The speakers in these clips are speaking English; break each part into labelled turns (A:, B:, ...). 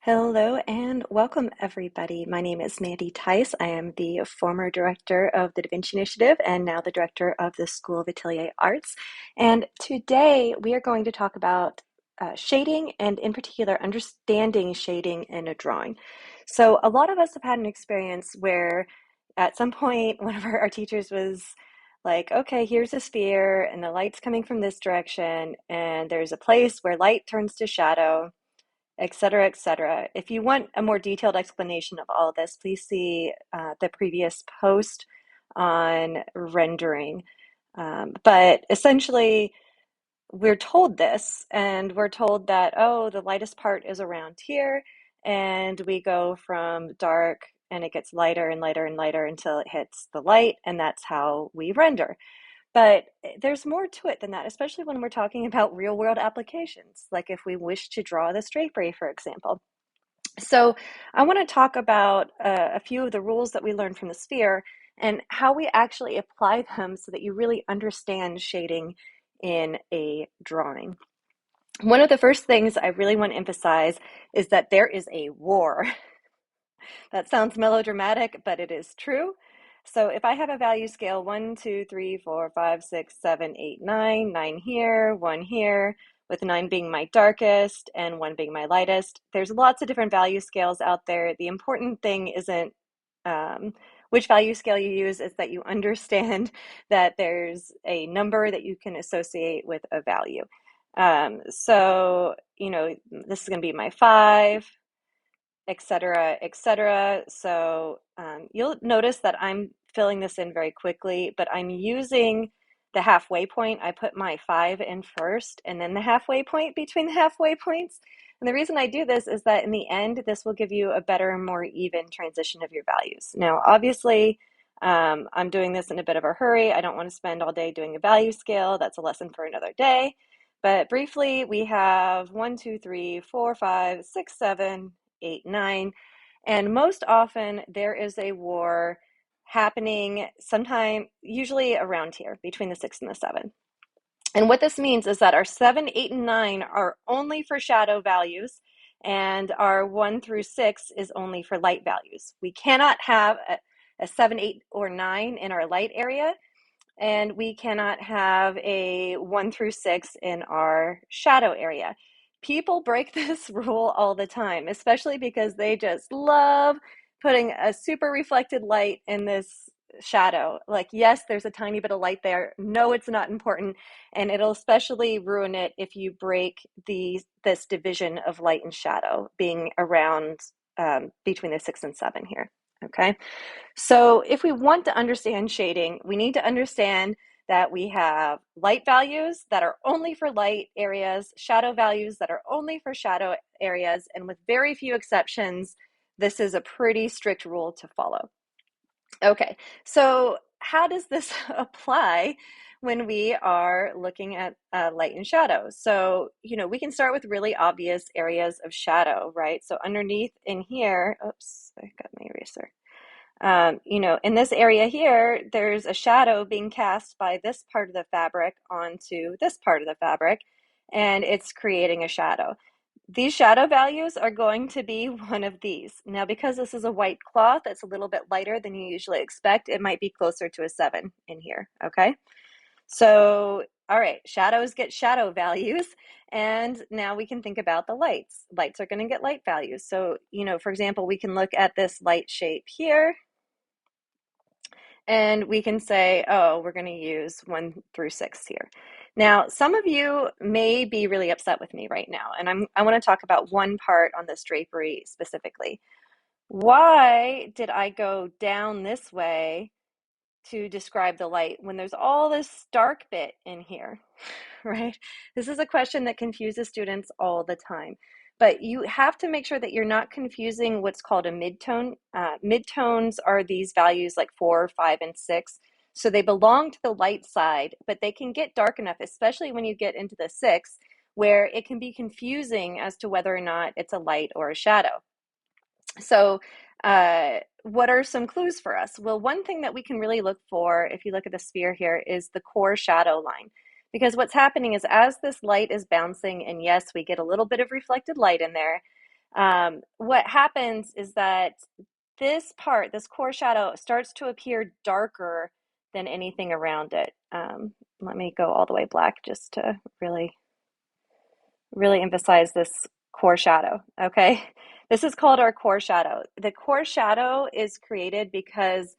A: Hello and welcome, everybody. My name is Mandy Tice. I am the former director of the Da Vinci Initiative and now the director of the School of Atelier Arts. And today we are going to talk about shading and, in particular, understanding shading in a drawing. So, a lot of us have had an experience where at some point one of our teachers was like, okay, here's a sphere and the light's coming from this direction, and there's a place where light turns to shadow, etc., etc. If you want a more detailed explanation of all of this, please see the previous post on rendering. But essentially, we're told this, and we're told that, oh, the lightest part is around here, and we go from dark and it gets lighter and lighter and lighter until it hits the light, and that's how we render. But there's more to it than that, especially when we're talking about real world applications, like if we wish to draw this drapery, for example. So I want to talk about a few of the rules that we learned from the sphere and how we actually apply them so that you really understand shading in a drawing. One of the first things I really want to emphasize is that there is a war. That sounds melodramatic, but it is true. So if I have a value scale 1, 2, 3, 4, 5, 6, 7, 8, 9, 9 here, 1 here, with 9 being my darkest and 1 being my lightest, there's lots of different value scales out there. The important thing isn't which value scale you use, is that you understand that there's a number that you can associate with a value. So, this is going to be my 5, etc., etc. So you'll notice that I'm filling this in very quickly, but I'm using the halfway point. I put my 5 in first and then the halfway point between the halfway points. And the reason I do this is that in the end, this will give you a better and more even transition of your values. Now, obviously, I'm doing this in a bit of a hurry. I don't want to spend all day doing a value scale. That's a lesson for another day. But briefly, we have 1, 2, 3, 4, 5, 6, 7, 8, 9. And most often there is a war happening sometime, usually around here, between the 6 and the 7. And what this means is that our 7, 8, and 9 are only for shadow values, and our 1 through 6 is only for light values. We cannot have a 7, 8, or 9 in our light area, and we cannot have a 1 through 6 in our shadow area. People break this rule all the time, especially because they just love putting a super reflected light in this shadow. Like, yes, there's a tiny bit of light there. No, it's not important. And it'll especially ruin it if you break this division of light and shadow being around between the 6 and 7 here. Okay. So if we want to understand shading, we need to understand that we have light values that are only for light areas, shadow values that are only for shadow areas, and with very few exceptions, this is a pretty strict rule to follow. Okay, so how does this apply when we are looking at light and shadow? So, we can start with really obvious areas of shadow, right? So underneath in here, oops, I got my eraser. In this area here, there's a shadow being cast by this part of the fabric onto this part of the fabric, and it's creating a shadow. These shadow values are going to be one of these. Now, because this is a white cloth, it's a little bit lighter than you usually expect. It might be closer to a 7 in here, okay? So, all right, shadows get shadow values, and now we can think about the lights. Lights are going to get light values. So, for example, we can look at this light shape here, and we can say, oh, we're going to use 1 through 6 here. Now, some of you may be really upset with me right now, and I want to talk about one part on this drapery specifically. Why did I go down this way to describe the light when there's all this dark bit in here, right? This is a question that confuses students all the time. But you have to make sure that you're not confusing what's called a midtone. Midtones are these values like 4, 5, and 6. So they belong to the light side, but they can get dark enough, especially when you get into the 6, where it can be confusing as to whether or not it's a light or a shadow. So what are some clues for us? Well, one thing that we can really look for, if you look at the sphere here, is the core shadow line. Because what's happening is as this light is bouncing, and yes, we get a little bit of reflected light in there, What happens is that this part, this core shadow, starts to appear darker than anything around it. Let me go all the way black just to really emphasize this core shadow, okay? This is called our core shadow. The core shadow is created because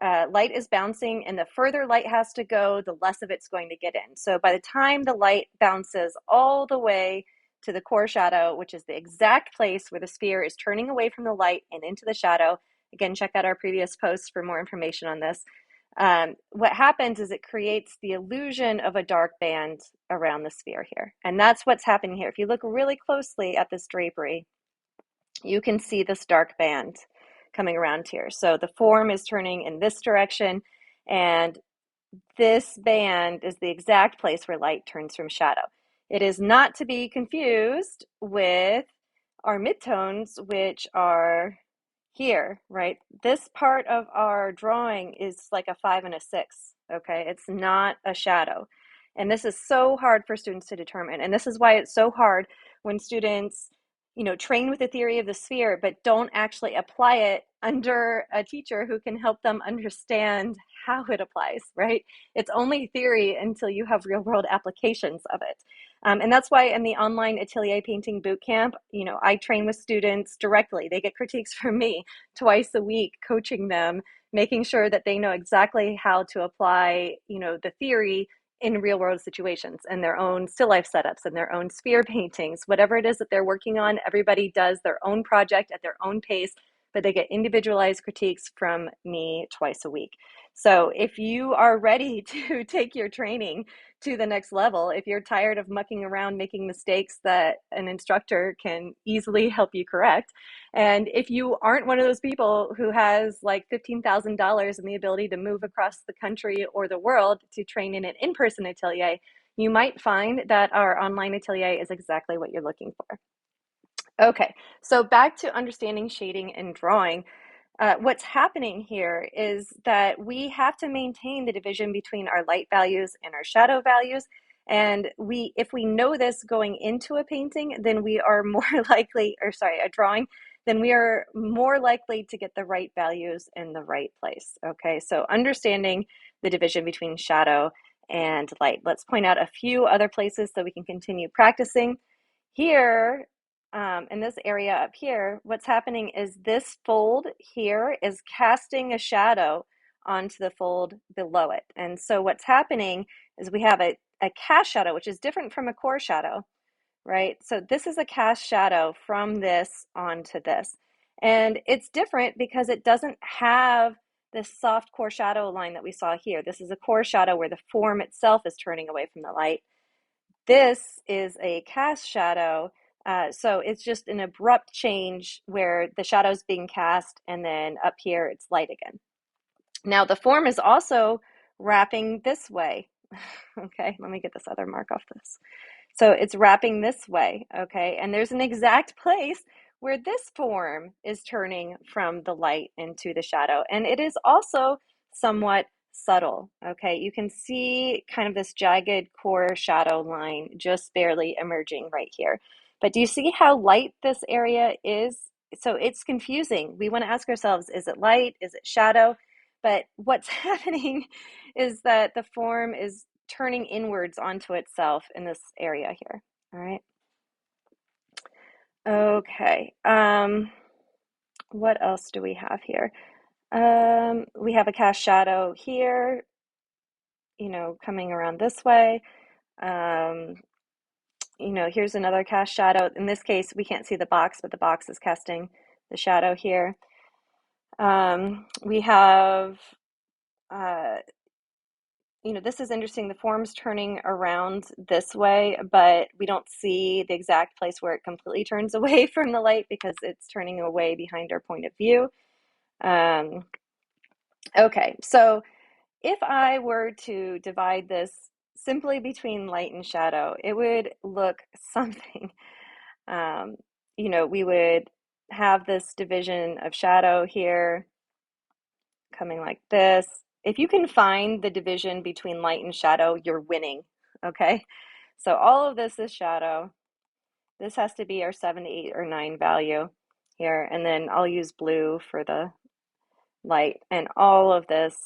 A: light is bouncing, and the further light has to go, the less of it's going to get in. So by the time the light bounces all the way to the core shadow, which is the exact place where the sphere is turning away from the light and into the shadow, again, check out our previous posts for more information on this. What happens is it creates the illusion of a dark band around the sphere here. And that's what's happening here. If you look really closely at this drapery, you can see this dark band coming around here. So the form is turning in this direction, and this band is the exact place where light turns from shadow. It is not to be confused with our midtones, which are here, right? This part of our drawing is like a 5 and a 6, okay? It's not a shadow. And this is so hard for students to determine. And this is why it's so hard when students, train with the theory of the sphere, but don't actually apply it under a teacher who can help them understand how it applies, right? It's only theory until you have real world applications of it. And that's why in the online Atelier Painting Bootcamp, I train with students directly. They get critiques from me twice a week, coaching them, making sure that they know exactly how to apply, the theory in real world situations and their own still life setups and their own sphere paintings, whatever it is that they're working on. Everybody does their own project at their own pace, but they get individualized critiques from me twice a week. So if you are ready to take your training to the next level, if you're tired of mucking around making mistakes that an instructor can easily help you correct, and if you aren't one of those people who has like $15,000 and the ability to move across the country or the world to train in an in-person atelier, you might find that our online atelier is exactly what you're looking for. Okay, so back to understanding shading and drawing. What's happening here is that we have to maintain the division between our light values and our shadow values. And if we know this going into a painting, then we are more likely, or sorry, a drawing, then we are more likely to get the right values in the right place. Okay, so understanding the division between shadow and light. Let's point out a few other places so we can continue practicing. Here, in this area up here, what's happening is this fold here is casting a shadow onto the fold below it. And so what's happening is we have a cast shadow, which is different from a core shadow, right? So this is a cast shadow from this onto this. And it's different because it doesn't have this soft core shadow line that we saw here. This is a core shadow where the form itself is turning away from the light. This is a cast shadow, so it's just an abrupt change where the shadow's being cast and then up here it's light again. Now the form is also wrapping this way. Okay, let me get this other mark off this. So it's wrapping this way, okay? And there's an exact place where this form is turning from the light into the shadow. And it is also somewhat subtle, okay? You can see kind of this jagged core shadow line just barely emerging right here. But do you see how light this area is? So it's confusing. We want to ask ourselves, is it light? Is it shadow? But what's happening is that the form is turning inwards onto itself in this area here. All right. Okay. What else do we have here? We have a cast shadow here, coming around this way. Here's another cast shadow. In this case, we can't see the box, but the box is casting the shadow here. We have this is interesting. The form's turning around this way, but we don't see the exact place where it completely turns away from the light because it's turning away behind our point of view. Okay, so if I were to divide this simply between light and shadow, it would look something. We would have this division of shadow here coming like this. If you can find the division between light and shadow, you're winning, okay? So all of this is shadow, This has to be our 7, 8, or 9 value here. And then I'll use blue for the light. And all of this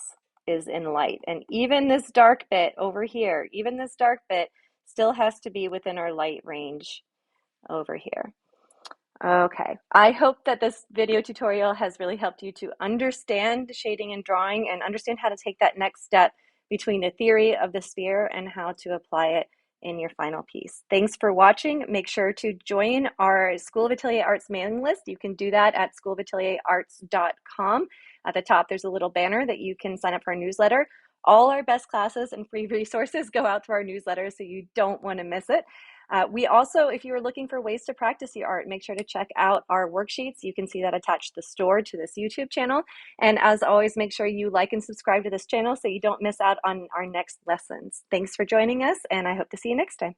A: is in light. And even this dark bit over here, even this dark bit still has to be within our light range over here. Okay, I hope that this video tutorial has really helped you to understand shading and drawing and understand how to take that next step between the theory of the sphere and how to apply it in your final piece. Thanks for watching. Make sure to join our School of Atelier Arts mailing list. You can do that at schoolofatelierarts.com. At the top, there's a little banner that you can sign up for our newsletter. All our best classes and free resources go out to our newsletter, so you don't want to miss it. We also, if you are looking for ways to practice your art, make sure to check out our worksheets. You can see that attached to the store to this YouTube channel. And as always, make sure you like and subscribe to this channel so you don't miss out on our next lessons. Thanks for joining us, and I hope to see you next time.